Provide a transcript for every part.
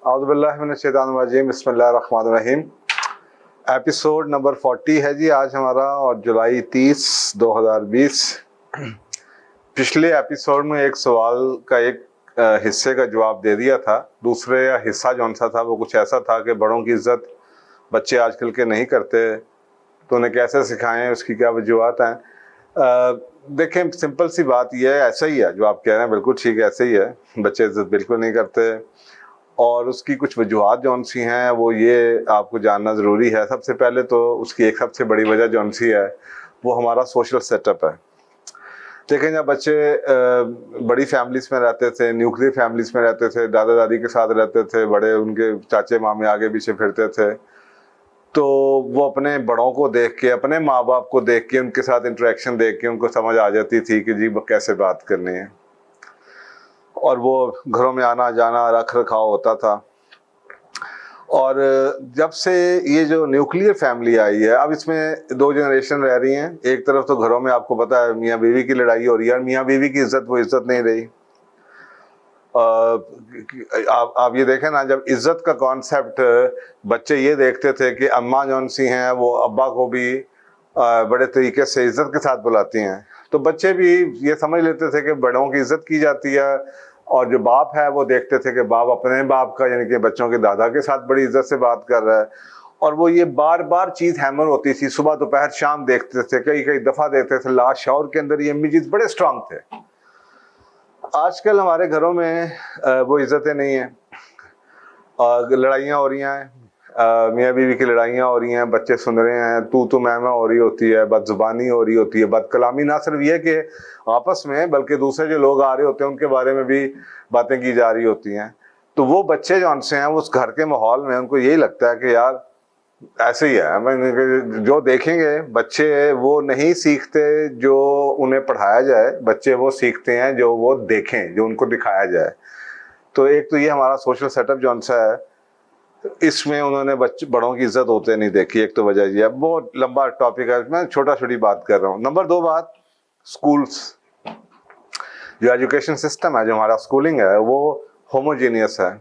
اعوذ باللہ من الشیطان الرجیم، بسم اللہ الرحمن الرحیم۔ ایپیسوڈ نمبر 40 ہے جی آج ہمارا، اور جولائی 30 2020۔ پچھلے ایپیسوڈ میں ایک سوال کا ایک حصے کا جواب دے دیا تھا۔ دوسرے حصہ جون سا تھا وہ کچھ ایسا تھا کہ بڑوں کی عزت بچے آج کل کے نہیں کرتے، تو انہیں کیسے سکھائیں، اس کی کیا وجوہات ہیں۔ دیکھیں سمپل سی بات یہ ہے، ایسا ہی ہے جو آپ کہہ رہے ہیں، بالکل ٹھیک ہے، ایسے ہی ہے، بچے عزت بالکل نہیں کرتے، اور اس کی کچھ وجوہات جون سی ہیں وہ یہ آپ کو جاننا ضروری ہے۔ سب سے پہلے تو اس کی ایک سب سے بڑی وجہ جون سی ہے وہ ہمارا سوشل سیٹ اپ ہے۔ دیکھیں جب بچے بڑی فیملیز میں رہتے تھے، نیوکلیر فیملیز میں رہتے تھے، دادا دادی کے ساتھ رہتے تھے، بڑے ان کے چاچے مامے آگے پیچھے پھرتے تھے، تو وہ اپنے بڑوں کو دیکھ کے، اپنے ماں باپ کو دیکھ کے، ان کے ساتھ انٹریکشن دیکھ کے ان کو سمجھ آ جاتی تھی کہ جی کیسے بات کرنی ہے، اور وہ گھروں میں آنا جانا رکھ رکھاؤ ہوتا تھا۔ اور جب سے یہ جو نیوکلیر فیملی آئی ہے، اب اس میں دو جنریشن رہ رہی ہیں۔ ایک طرف تو گھروں میں آپ کو پتا ہے میاں بیوی کی لڑائی ہو رہی ہے، اور میاں بیوی کی عزت وہ عزت نہیں رہی۔ آپ یہ دیکھیں نا، جب عزت کا کانسیپٹ بچے یہ دیکھتے تھے کہ اماں جون سی ہیں وہ ابا کو بھی بڑے طریقے سے عزت کے ساتھ بلاتی ہیں، تو بچے بھی یہ سمجھ لیتے تھے کہ بڑوں کی عزت کی جاتی ہے، اور جو باپ ہے وہ دیکھتے تھے کہ باپ اپنے باپ کا، یعنی کہ بچوں کے دادا کے ساتھ بڑی عزت سے بات کر رہا ہے، اور وہ یہ بار بار چیز ہیمر ہوتی تھی، صبح دوپہر شام دیکھتے تھے، کئی دفعہ دیکھتے تھے، لاش شعور کے اندر یہ امیجز بڑے اسٹرانگ تھے۔ آج کل ہمارے گھروں میں وہ عزتیں نہیں ہیں، لڑائیاں ہو رہی ہیں، میاں بیوی کی لڑائیاں ہو رہی ہیں، بچے سن رہے ہیں، تو میں ہو رہی ہوتی ہے، بد زبانی ہو رہی ہوتی ہے، بد کلامی، نہ صرف یہ کہ آپس میں بلکہ دوسرے جو لوگ آ رہے ہوتے ہیں ان کے بارے میں بھی باتیں کی جا رہی ہوتی ہیں۔ تو وہ بچے جو ان سے ہیں اس گھر کے ماحول میں ان کو یہی لگتا ہے کہ یار ایسے ہی ہے، جو دیکھیں گے بچے وہ نہیں سیکھتے جو انہیں پڑھایا جائے، بچے وہ سیکھتے ہیں جو وہ دیکھیں، جو ان کو دکھایا جائے۔ تو ایک تو یہ ہمارا سوشل سیٹ اپ جو سا ہے، اس میں انہوں نے بڑوں کی عزت ہوتے نہیں دیکھی، ایک تو وجہ یہ ہے۔ بہت لمبا ٹاپک ہے، میں چھوٹی بات کر رہا ہوں۔ نمبر 2 بات، سکولز، جو ایجوکیشن سسٹم ہے، جو ہمارا سکولنگ ہے، وہ ہوموجینیس ہے۔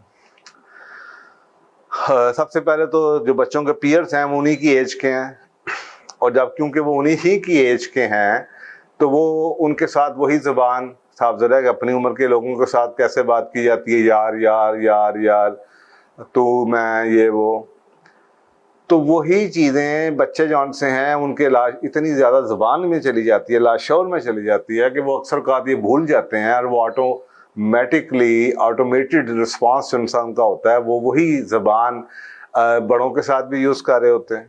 سب سے پہلے تو جو بچوں کے پیئرز ہیں وہ انہی کی ایج کے ہیں، اور جب کیونکہ وہ انہی ہی کی ایج کے ہیں تو وہ ان کے ساتھ وہی زبان، صاف ظاہر ہے کہ اپنی عمر کے لوگوں کے ساتھ کیسے بات کی جاتی ہے، یار یار یار یار، تو میں یہ وہ، تو وہی چیزیں بچے جون سے ہیں ان کے اتنی زیادہ زبان میں چلی جاتی ہے، لاشعور میں چلی جاتی ہے کہ وہ اکثر اوقات یہ بھول جاتے ہیں، اور وہ آٹومیٹڈ رسپانس انسان کا ہوتا ہے، وہ وہی زبان بڑوں کے ساتھ بھی یوز کر رہے ہوتے ہیں،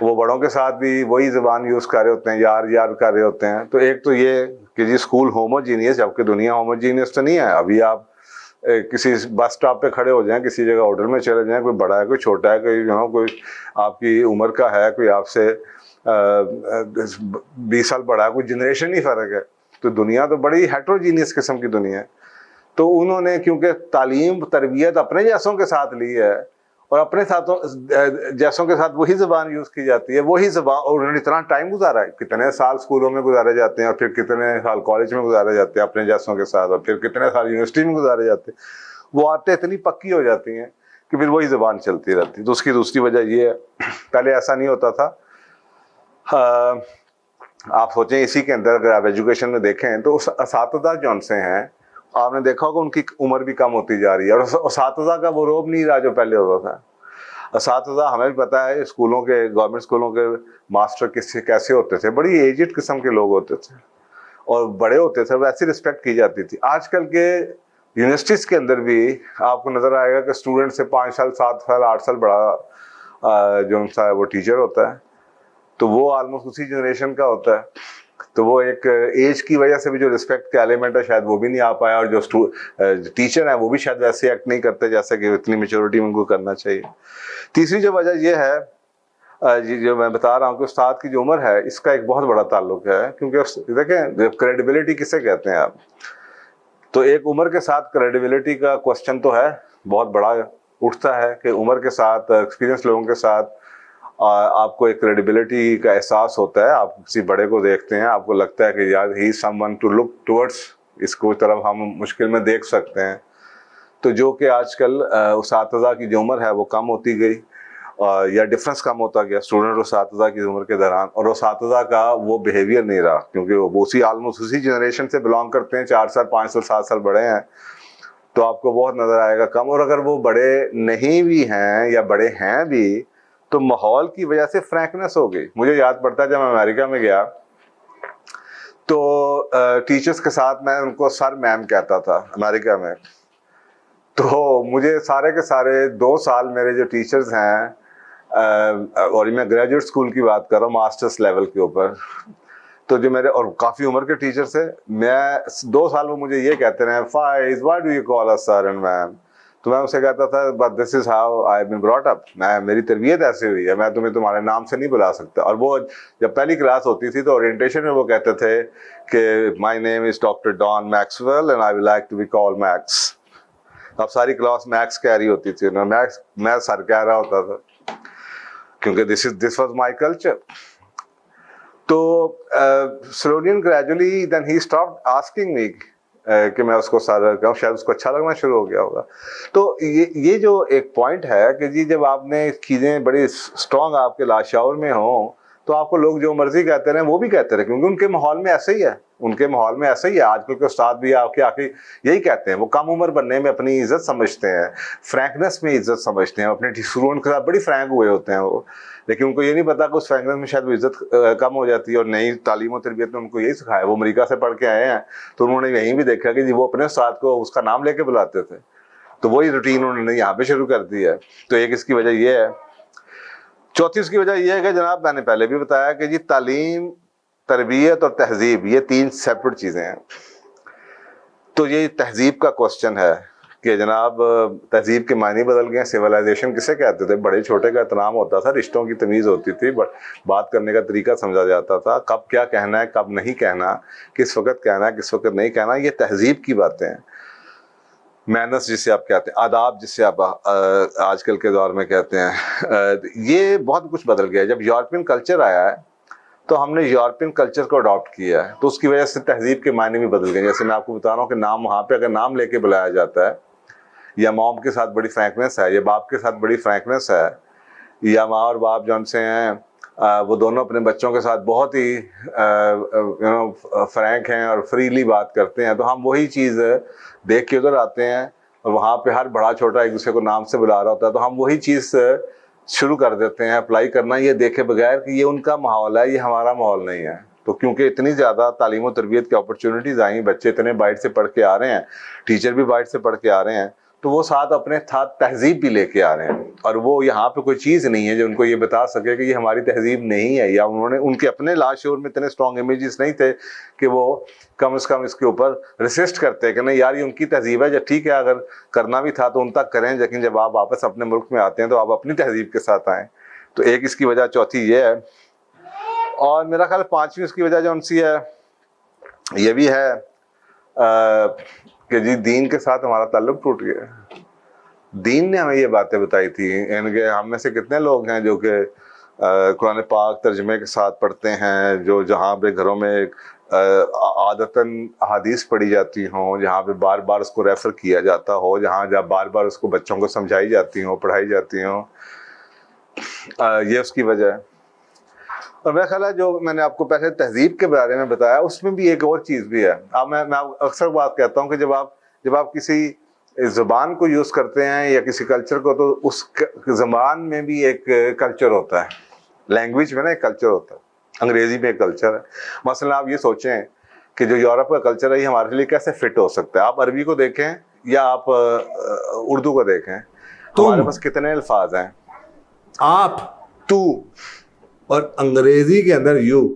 وہ بڑوں کے ساتھ بھی وہی زبان یوز کر رہے ہوتے ہیں، یار یار کر رہے ہوتے ہیں۔ تو ایک تو یہ کہ جی اسکول ہوموجینیس، جبکہ دنیا ہوموجینیس تو نہیں ہے۔ ابھی آپ کسی بس سٹاپ پہ کھڑے ہو جائیں، کسی جگہ ہوٹل میں چلے جائیں، کوئی بڑا ہے کوئی چھوٹا ہے، کوئی آپ کی عمر کا ہے، کوئی آپ سے 20 سال بڑا ہے، کوئی جنریشن ہی فرق ہے، تو دنیا تو بڑی ہیٹروجینیس قسم کی دنیا ہے۔ تو انہوں نے کیونکہ تعلیم تربیت اپنے جیسوں کے ساتھ لی ہے، اور اپنے جیسوں کے ساتھ وہی زبان یوز کی جاتی ہے، وہی زبان، اور انہوں نے اتنا ٹائم گزارا ہے، کتنے سال اسکولوں میں گزارے جاتے ہیں، اور پھر کتنے سال کالج میں گزارے جاتے ہیں اپنے جیسوں کے ساتھ، اور پھر کتنے سال یونیورسٹی میں گزارے جاتے ہیں۔ وہ عادتیں اتنی پکی ہو جاتی ہیں کہ پھر وہی زبان چلتی رہتی ہے۔ تو اس کی دوسری وجہ یہ ہے، پہلے ایسا نہیں ہوتا تھا۔ آپ سوچیں اسی کے اندر اگر آپ ایجوکیشن میں دیکھیں تو اساتذہ جون سے ہیں، آپ نے دیکھا ہوگا ان کی عمر بھی کم ہوتی جا رہی ہے، اور اساتذہ کا وہ روب نہیں رہا جو پہلے ہوتا تھا۔ اساتذہ ہمیں بھی پتہ ہے اسکولوں کے، گورنمنٹ اسکولوں کے ماسٹر کیسے ہوتے تھے، بڑی ایجڈ قسم کے لوگ ہوتے تھے، اور بڑے ہوتے تھے، ویسی رسپیکٹ کی جاتی تھی۔ آج کل کے یونیورسٹیز کے اندر بھی آپ کو نظر آئے گا کہ اسٹوڈنٹ سے 5 سال 7 سال 8 سال بڑا جو ان کا وہ ٹیچر ہوتا ہے، تو وہ آلموسٹ اسی جنریشن کا ہوتا ہے۔ تو وہ ایک ایج کی وجہ سے بھی جو رسپیکٹ کا ایلیمنٹ ہے شاید وہ بھی نہیں آ پایا، اور جو ٹیچر ہیں وہ بھی شاید ویسے ایکٹ نہیں کرتے جیسے کہ اتنی میچورٹی میں ان کو کرنا چاہیے۔ تیسری جو وجہ یہ ہے، جو میں بتا رہا ہوں کہ استاد کی جو عمر ہے اس کا ایک بہت بڑا تعلق ہے، کیونکہ دیکھیں کریڈیبلٹی کسے کہتے ہیں آپ، تو ایک عمر کے ساتھ کریڈیبلٹی کا کوسچن تو ہے، بہت بڑا اٹھتا ہے کہ عمر کے ساتھ، ایکسپیرینس لوگوں کے ساتھ آپ کو ایک کریڈیبلٹی کا احساس ہوتا ہے۔ آپ کسی بڑے کو دیکھتے ہیں، آپ کو لگتا ہے کہ یار ہی someone to look towards, اس کو طرف ہم مشکل میں دیکھ سکتے ہیں۔ تو جو کہ آج کل اساتذہ کی جو عمر ہے وہ کم ہوتی گئی یا ڈفرینس کم ہوتا گیا اسٹوڈنٹ اور اساتذہ کی عمر کے دوران, اور اساتذہ کا وہ بیہیویئر نہیں رہا کیونکہ وہ آلموسٹ اسی جنریشن سے بلانگ کرتے ہیں, 4 سال 5 سال 7 سال بڑے ہیں, تو آپ کو بہت نظر آئے گا کم. اور اگر وہ بڑے نہیں بھی ہیں یا بڑے ہیں بھی تو ماحول کی وجہ سے فرینکنس ہو گئی. مجھے یاد پڑتا ہے جب میں امریکہ میں گیا تو ٹیچرز کے ساتھ میں ان کو سر میم کہتا تھا امریکہ میں, تو مجھے سارے کے سارے 2 سال میرے جو ٹیچرز ہیں, اور میں گریجویٹ اسکول کی بات کر رہا ہوں ماسٹرس لیول کے اوپر, تو جو میرے اور کافی عمر کے ٹیچرز تھے, میں 2 سال وہ مجھے یہ کہتے رہے Faiz why do you call us sir and ma'am, تو میں اسے کہتا تھا but this is how I have been brought up, میری تربیت ایسی ہوئی ہے, میں تمہیں تمہارے نام سے نہیں بلا سکتا. اور وہ جب پہلی کلاس ہوتی تھی تو اورینٹیشن میں وہ کہتے تھے کہ my name is doctor Don Maxwell and I would like to be call Max. اب ساری کلاس میکس کہہ رہی ہوتی تھی, میں سر کہہ رہا ہوتا تھا کیونکہ دس واز مائی کلچر. تو slowly and gradually then he stopped asking me کہ میں اس کو سر کہوں, شاید اس کو اچھا لگنا شروع ہو گیا ہوگا. تو یہ جو ایک پوائنٹ ہے کہ جی جب آپ نے چیزیں بڑی اسٹرانگ آپ کے لاشعور میں ہوں تو آپ کو لوگ جو مرضی کہتے رہے وہ بھی کہتے رہے, کیونکہ ان کے ماحول میں ایسا ہی ہے, ان کے ماحول میں ایسا ہی ہے. آج کل کے استاد بھی آپ کے آخر یہی کہتے ہیں, وہ کم عمر بننے میں اپنی عزت سمجھتے ہیں, فرینکنس میں عزت سمجھتے ہیں, اپنے اسٹوڈنٹ کے ساتھ بڑی فرینک ہوئے ہوتے ہیں وہ, لیکن ان کو یہ نہیں پتا کہ اس فرینکنس میں شاید وہ عزت کم ہو جاتی ہے. اور نئی تعلیم و تربیت میں ان کو یہی سکھایا, وہ امریکہ سے پڑھ کے آئے ہیں تو انہوں نے یہیں بھی دیکھا کہ جی وہ اپنے استاد کو اس کا نام لے کے بلاتے تھے, تو وہی روٹین انہوں نے یہاں پہ شروع کر دی ہے. تو ایک اس کی وجہ یہ ہے. چوتھی اس کی وجہ یہ ہے کہ جناب میں نے پہلے بھی بتایا کہ جی تعلیم, تربیت اور تہذیب یہ 3 سیپریٹ چیزیں ہیں. تو یہ تہذیب کا کوسچن ہے کہ جناب تہذیب کے معنی بدل گئے. سیولائزیشن کسے کہتے تھے؟ بڑے چھوٹے کا احترام ہوتا تھا, رشتوں کی تمیز ہوتی تھی, بات کرنے کا طریقہ سمجھا جاتا تھا, کب کیا کہنا ہے کب نہیں کہنا, کس وقت کہنا ہے کس وقت نہیں کہنا. یہ تہذیب کی باتیں ہیں. مینرز جسے آپ کہتے ہیں, آداب جسے آپ آج کل کے دور میں کہتے ہیں, یہ بہت کچھ بدل گیا. جب یورپین کلچر آیا ہے تو ہم نے یورپین کلچر کو اڈاپٹ کیا ہے, تو اس کی وجہ سے تہذیب کے معنی بھی بدل گئے. جیسے میں آپ کو بتا رہا ہوں کہ نام, وہاں پہ اگر نام لے کے بلایا جاتا ہے, یا موم کے ساتھ بڑی فرینکنس ہے, یا باپ کے ساتھ بڑی فرینکنس ہے, یا ماں اور باپ جو ان سے ہیں وہ دونوں اپنے بچوں کے ساتھ بہت ہی فرینک ہیں اور فریلی بات کرتے ہیں, تو ہم وہی چیز دیکھ کے ادھر آتے ہیں اور وہاں پہ ہر بڑا چھوٹا ایک دوسرے کو نام سے بلا رہا ہوتا ہے, تو ہم وہی چیز شروع کر دیتے ہیں اپلائی کرنا, یہ دیکھے بغیر کہ یہ ان کا ماحول ہے, یہ ہمارا ماحول نہیں ہے. تو کیونکہ اتنی زیادہ تعلیم و تربیت کی اپرچونیٹیز آئیں, بچے اتنے باہر سے پڑھ کے آ رہے ہیں, ٹیچر بھی باہر سے پڑھ کے آ رہے ہیں, تو وہ ساتھ اپنے ساتھ تہذیب بھی لے کے آ رہے ہیں. اور وہ یہاں پہ کوئی چیز نہیں ہے جو ان کو یہ بتا سکے کہ یہ ہماری تہذیب نہیں ہے, یا انہوں نے ان کے اپنے لاشعور میں اتنے اسٹرانگ امیجز نہیں تھے کہ وہ کم از کم اس کے اوپر ریسسٹ کرتے کہ نہیں یار یہ ان کی تہذیب ہے, جب ٹھیک ہے اگر کرنا بھی تھا تو ان تک کریں, لیکن جب آپ واپس اپنے ملک میں آتے ہیں تو آپ اپنی تہذیب کے ساتھ آئیں. تو ایک اس کی وجہ چوتھی یہ ہے. اور میرا خیال 5ویں اس کی وجہ جو ان سی ہے یہ بھی ہے کہ جی دین کے ساتھ ہمارا تعلق ٹوٹ گیا. دین نے ہمیں یہ باتیں بتائی تھی, یعنی کہ ہم میں سے کتنے لوگ ہیں جو کہ قرآن پاک ترجمے کے ساتھ پڑھتے ہیں, جو جہاں پہ گھروں میں عادتاً احادیث پڑھی جاتی ہوں, جہاں پہ بار بار اس کو ریفر کیا جاتا ہو, جہاں بار بار اس کو بچوں کو سمجھائی جاتی ہوں, پڑھائی جاتی ہوں, یہ اس کی وجہ ہے. اور میرا خیال ہے جو میں نے آپ کو پہلے تہذیب کے بارے میں بتایا اس میں بھی ایک اور چیز بھی ہے. اب میں اکثر بات کہتا ہوں کہ جب آپ کسی زبان کو یوز کرتے ہیں یا کسی کلچر کو, تو اس زبان میں بھی ایک کلچر ہوتا ہے, لینگویج میں نا ایک کلچر ہوتا ہے, انگریزی میں ایک کلچر ہے. مثلا آپ یہ سوچیں کہ جو یورپ کا کلچر ہے یہ ہمارے لیے کیسے فٹ ہو سکتا ہے. آپ عربی کو دیکھیں یا آپ اردو کو دیکھیں, ہمارے پاس کتنے الفاظ ہیں, آپ, تو, اور انگریزی کے اندر یو.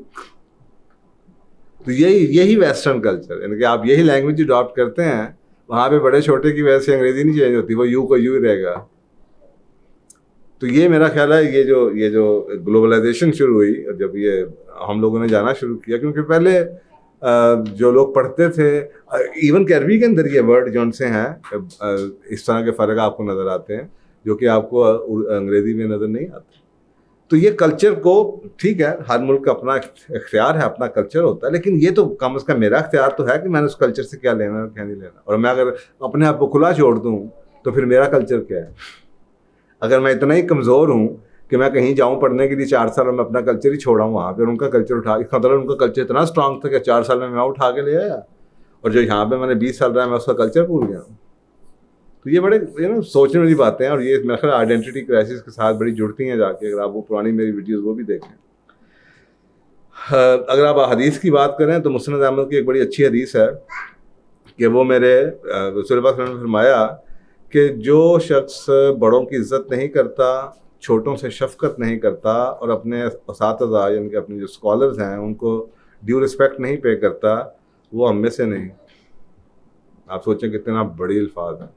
تو یہی ویسٹرن کلچر, یعنی کہ آپ یہی لینگویج اڈاپٹ کرتے ہیں, وہاں پہ بڑے چھوٹے کی وجہ سے انگریزی نہیں چینج ہوتی, وہ یو کو یو ہی رہے گا. تو یہ میرا خیال ہے یہ جو گلوبلائزیشن شروع ہوئی, اور جب یہ ہم لوگوں نے جانا شروع کیا, کیونکہ پہلے جو لوگ پڑھتے تھے, ایون کہ عربی کے اندر یہ ورڈ جو ان سے ہیں اس طرح کے فرق آپ کو نظر آتے ہیں جو کہ آپ کو انگریزی میں نظر نہیں آتے. تو یہ کلچر کو ٹھیک ہے، ہر ملک کا اپنا اختیار ہے، اپنا کلچر ہوتا ہے، لیکن یہ تو کم از کم میرا اختیار تو ہے کہ میں نے اس کلچر سے کیا لینا اور کیا نہیں لینا. اور میں اگر اپنے آپ کو کھلا چھوڑ دوں تو پھر میرا کلچر کیا ہے؟ اگر میں اتنا ہی کمزور ہوں کہ میں کہیں جاؤں پڑھنے کے لیے 4 سال اور میں اپنا کلچر ہی چھوڑا ہوں وہاں پہ، ان کا کلچر اٹھا کے خطرہ، ان کا کلچر اتنا اسٹرانگ تھا کہ 4 سال میں اٹھا کے لے آیا، اور جو یہاں پہ میں نے 20 سال رہا میں اس کا کلچر بھول گیا ہوں. تو یہ بڑے سوچنے والی باتیں ہیں، اور یہ میرا خیال آئیڈینٹی کرائسس کے ساتھ بڑی جڑتی ہیں جا کے. اگر آپ وہ پرانی میری ویڈیوز وہ بھی دیکھیں. اگر آپ حدیث کی بات کریں تو مسند احمد کی ایک بڑی اچھی حدیث ہے کہ وہ میرے رسول اللہ صلی اللہ علیہ وسلم نے فرمایا کہ جو شخص بڑوں کی عزت نہیں کرتا، چھوٹوں سے شفقت نہیں کرتا، اور اپنے اساتذہ یعنی کہ اپنے جو اسکالرز ہیں ان کو ڈیو رسپیکٹ نہیں پے کرتا، وہ ہم میں سے نہیں. آپ سوچیں کتنا بڑی الفاظ ہیں،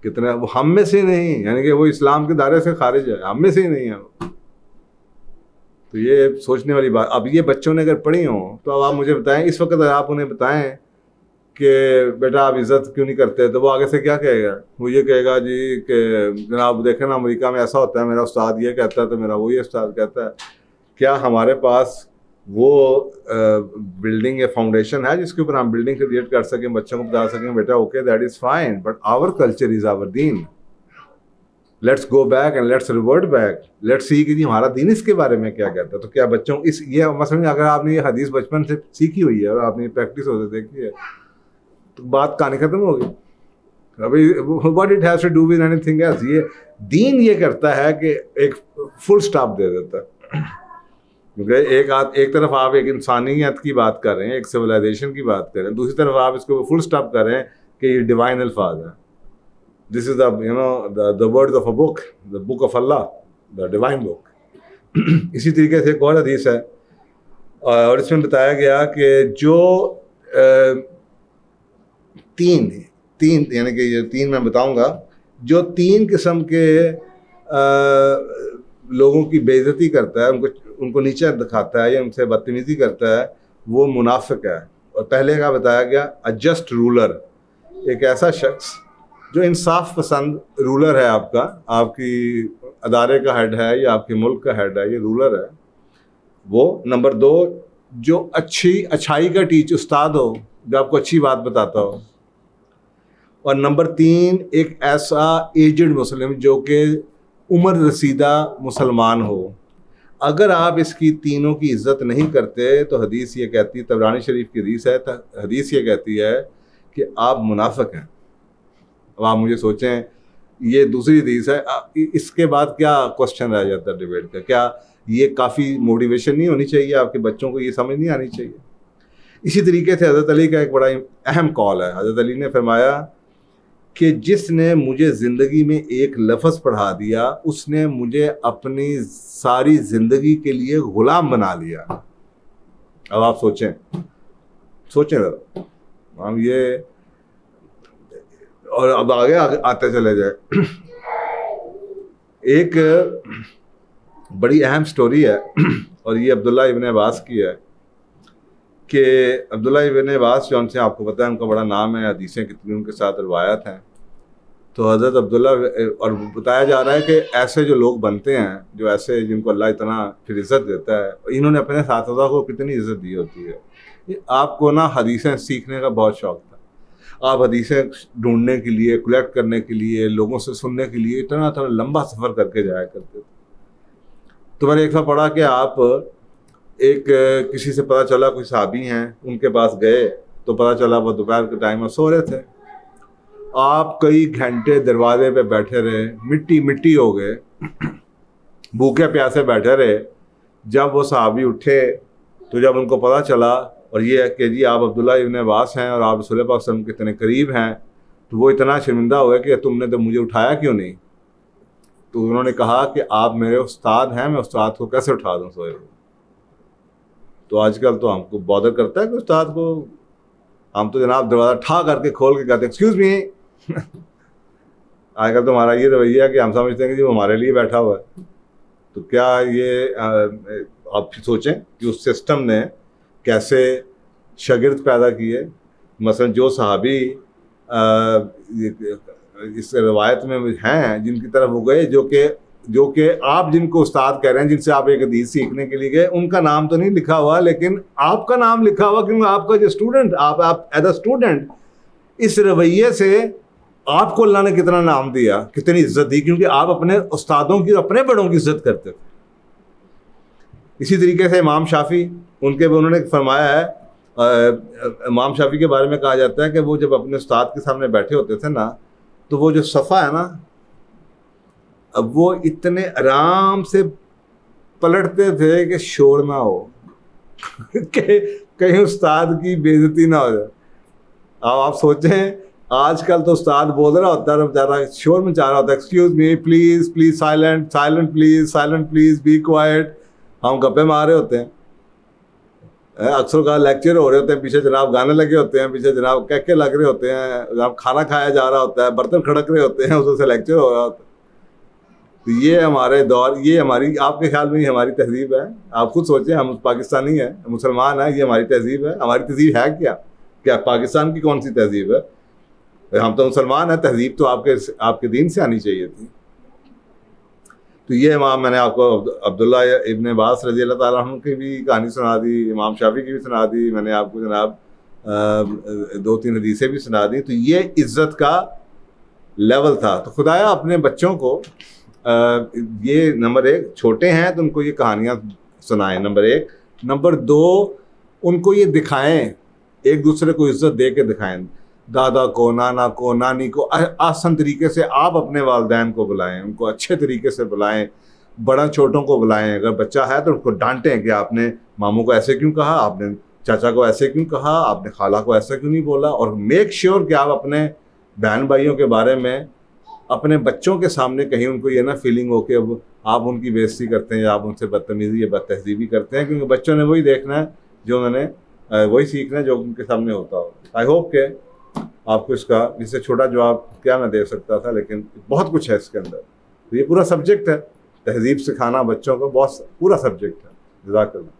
کتنا وہ ہم میں سے نہیں، یعنی کہ وہ اسلام کے دائرے سے خارج ہے، ہم میں سے ہی نہیں ہے. تو یہ سوچنے والی بات. اب یہ بچوں نے اگر پڑھی ہوں تو اب آپ مجھے بتائیں، اس وقت اگر آپ انہیں بتائیں کہ بیٹا آپ عزت کیوں نہیں کرتے، تو وہ آگے سے کیا کہے گا؟ وہ یہ کہے گا جی کہ جناب دیکھیں نا امریکہ میں ایسا ہوتا ہے، میرا استاد یہ کہتا ہے تو میرا وہی استاد کہتا ہے. کیا ہمارے پاس وہ بلڈنگ یا فاؤنڈیشن ہے جس کے اوپر ہم بلڈنگ کریٹ کر سکیں، بچوں کو بتا سکیں بیٹا okay that is fine but our culture is our دین، let's go back and let's revert back, let's see کہ جی ہمارا دین اس کے بارے میں کیا کہتا ہے. تو کیا بچوں اس یہ مثلاً اگر آپ نے یہ حدیث بچپن سے سیکھی ہوئی ہے اور آپ نے پریکٹس ہوتے دیکھی ہے تو بات کہانی ختم ہو گئی. ابھی what it has to do with anything else. یہ دین یہ کرتا ہے کہ ایک فل اسٹاپ دے دیتا ہے، کیونکہ ایک طرف آپ ایک انسانیت کی بات کر رہے ہیں، ایک سویلائزیشن کی بات کر رہے ہیں، دوسری طرف آپ اس کو فل اسٹاپ کر رہے ہیں کہ یہ ڈیوائن الفاظ ہیں. دس از the words of a book, the book of Allah, the divine book. اسی طریقے سے ایک اور حدیث ہے اور اس میں بتایا گیا کہ جو تین یعنی کہ یہ 3 میں بتاؤں گا، جو 3 قسم کے لوگوں کی بے عزتی کرتا ہے، ان کو نیچے دکھاتا ہے یا ان سے بدتمیزی کرتا ہے، وہ منافق ہے. اور پہلے کا بتایا گیا a just ruler، ایک ایسا شخص جو انصاف پسند رولر ہے، آپ کی ادارے کا ہیڈ ہے یا آپ کے ملک کا ہیڈ ہے، یہ رولر ہے وہ. نمبر 2 جو اچھائی کا استاد ہو، جو آپ کو اچھی بات بتاتا ہو. اور نمبر 3 ایک ایسا ایجڈ مسلم جو کہ عمر رسیدہ مسلمان ہو. اگر آپ اس کی تینوں کی عزت نہیں کرتے تو حدیث یہ کہتی ہے، طبرانی شریف کی حدیث ہے، حدیث یہ کہتی ہے کہ آپ منافق ہیں. اب آپ مجھے سوچیں، یہ دوسری حدیث ہے، اس کے بعد کیا کوشچن رہ جاتا ہے ڈیبیٹ کا؟ کیا یہ کافی موٹیویشن نہیں ہونی چاہیے؟ آپ کے بچوں کو یہ سمجھ نہیں آنی چاہیے؟ اسی طریقے سے حضرت علی کا ایک بڑا اہم قول ہے. حضرت علی نے فرمایا کہ جس نے مجھے زندگی میں ایک لفظ پڑھا دیا اس نے مجھے اپنی ساری زندگی کے لیے غلام بنا لیا. اب آپ سوچیں ذرا، ہم یہ اور اب آگے آتے چلے جائے. ایک بڑی اہم سٹوری ہے اور یہ عبداللہ ابن عباس کی ہے کہ عبداللہ ابن عباس جو ان سے آپ کو پتہ ہے ان کا بڑا نام ہے، حدیثیں کتنی ان کے ساتھ روایات ہیں. تو حضرت عبداللہ، اور بتایا جا رہا ہے کہ ایسے جو لوگ بنتے ہیں، جو ایسے جن کو اللہ اتنا پھر عزت دیتا ہے، انہوں نے اپنے اساتذہ کو کتنی عزت دی ہوتی ہے. آپ کو نا حدیثیں سیکھنے کا بہت شوق تھا، آپ حدیثیں ڈھونڈنے کے لیے، کلیکٹ کرنے کے لیے، لوگوں سے سننے کے لیے اتنا لمبا سفر کر کے جایا کرتے تھے. تو میں نے ایک دفعہ پڑھا کہ آپ کسی سے پتہ چلا کوئی صحابی ہیں، ان کے پاس گئے تو پتہ چلا وہ دوپہر کے ٹائم میں سو رہے تھے. آپ کئی گھنٹے دروازے پہ بیٹھے رہے، مٹی ہو گئے، بھوکے پیاسے بیٹھے رہے. جب وہ صحابی اٹھے تو جب ان کو پتہ چلا اور یہ کہ جی آپ عبداللہ ابن عباس ہیں اور آپ رسول اللہ صلی اللہ علیہ وسلم کے اتنے قریب ہیں، تو وہ اتنا شرمندہ ہوئے کہ تم نے تو مجھے اٹھایا کیوں نہیں. تو انہوں نے کہا کہ آپ میرے استاد ہیں، میں استاد کو کیسے اٹھا دوں سوئے ہوئے. تو آج کل تو ہم کو بادر کرتا ہے کہ استاد کو ہم تو جناب دروازہ ٹھا کر کے کھول کے کہتے ہیں ایکسکیوز می. آج کل تو ہمارا یہ رویہ ہے کہ ہم سمجھتے ہیں کہ جی وہ ہمارے لیے بیٹھا ہوا ہے. تو کیا یہ آپ سوچیں کہ اس سسٹم نے کیسے شاگرد پیدا کیے. مثلا جو صحابی اس روایت میں ہیں جن کی طرف وہ گئے، جو کہ جو کہ آپ جن کو استاد کہہ رہے ہیں، جن سے آپ ایک حدیث سیکھنے کے لیے گئے، ان کا نام تو نہیں لکھا ہوا، لیکن آپ کا نام لکھا ہوا، کیونکہ آپ کا جو اسٹوڈنٹ، آپ ایز اے اسٹوڈنٹ اس رویے سے آپ کو اللہ نے کتنا نام دیا، کتنی عزت دی، کیونکہ آپ اپنے استادوں کی، اپنے بڑوں کی عزت کرتے تھے. اسی طریقے سے امام شافعی، انہوں نے فرمایا ہے، امام شافعی کے بارے میں کہا جاتا ہے کہ وہ جب اپنے استاد کے سامنے بیٹھے ہوتے تھے نا، تو وہ جو صفحہ ہے نا، اب وہ اتنے آرام سے پلٹتے تھے کہ شور نہ ہو کہ کہیں استاد کی بے عزتی نہ ہو جائے. اب آپ سوچیں، آج کل تو استاد بول رہا ہوتا ہے، بیچارہ شور مچا رہا ہوتا ہے، excuse me please please silent silent please silent please be quiet. ہم گپے مار رہے ہوتے ہیں، اکثر کا لیکچر ہو رہے ہوتے ہیں، پیچھے جناب گانے لگے ہوتے ہیں، پیچھے جناب کہکے لگ رہے ہوتے ہیں، جناب کھانا کھایا جا رہا ہوتا ہے، برتن کھڑک رہے ہوتے ہیں، اس سے لیکچر ہو رہا ہوتا ہے. تو یہ ہمارے دور، یہ ہماری، آپ کے خیال میں یہ ہماری تہذیب ہے؟ آپ خود سوچیں، ہم پاکستانی ہیں، مسلمان ہیں، یہ ہماری تہذیب ہے؟ ہماری تہذیب ہے کیا پاکستان کی کون سی تہذیب ہے؟ ہم تو مسلمان ہیں، تہذیب تو آپ کے دین سے آنی چاہیے تھی. تو یہ امام، میں نے آپ کو عبداللہ ابن عباس رضی اللہ تعالیٰ عنہ کی بھی کہانی سنا دی، امام شافعی کی بھی سنا دی، میں نے آپ کو جناب 2-3 حدیثیں بھی سنا دی. تو یہ عزت کا لیول تھا. تو خدایا اپنے بچوں کو یہ نمبر 1 چھوٹے ہیں تو ان کو یہ کہانیاں سنائیں، نمبر 1. نمبر 2 ان کو یہ دکھائیں، ایک دوسرے کو عزت دے کے دکھائیں، دادا کو، نانا کو، نانی کو آسان طریقے سے. آپ اپنے والدین کو بلائیں، ان کو اچھے طریقے سے بلائیں، بڑا چھوٹوں کو بلائیں. اگر بچہ ہے تو ان کو ڈانٹیں کہ آپ نے ماموں کو ایسے کیوں کہا، آپ نے چاچا کو ایسے کیوں کہا، آپ نے خالہ کو ایسا کیوں نہیں بولا. اور میک شیور کہ آپ اپنے بہن بھائیوں کے بارے میں اپنے بچوں کے سامنے کہیں ان کو یہ نہ فیلنگ ہو کہ اب آپ ان کی بے عزتی کرتے ہیں یا آپ ان سے بدتمیزی یا بد تہذیبی کرتے ہیں، کیونکہ بچوں نے وہی دیکھنا ہے جو انہوں نے وہی سیکھنا ہے جو ان کے سامنے ہوتا ہو. آئی ہوپ کہ آپ کو اس سے چھوٹا جواب کیا میں دے سکتا تھا، لیکن بہت کچھ ہے اس کے اندر. تو یہ پورا سبجیکٹ ہے، تہذیب سکھانا بچوں کو، بہت پورا سبجیکٹ ہے. جزاک اللہ.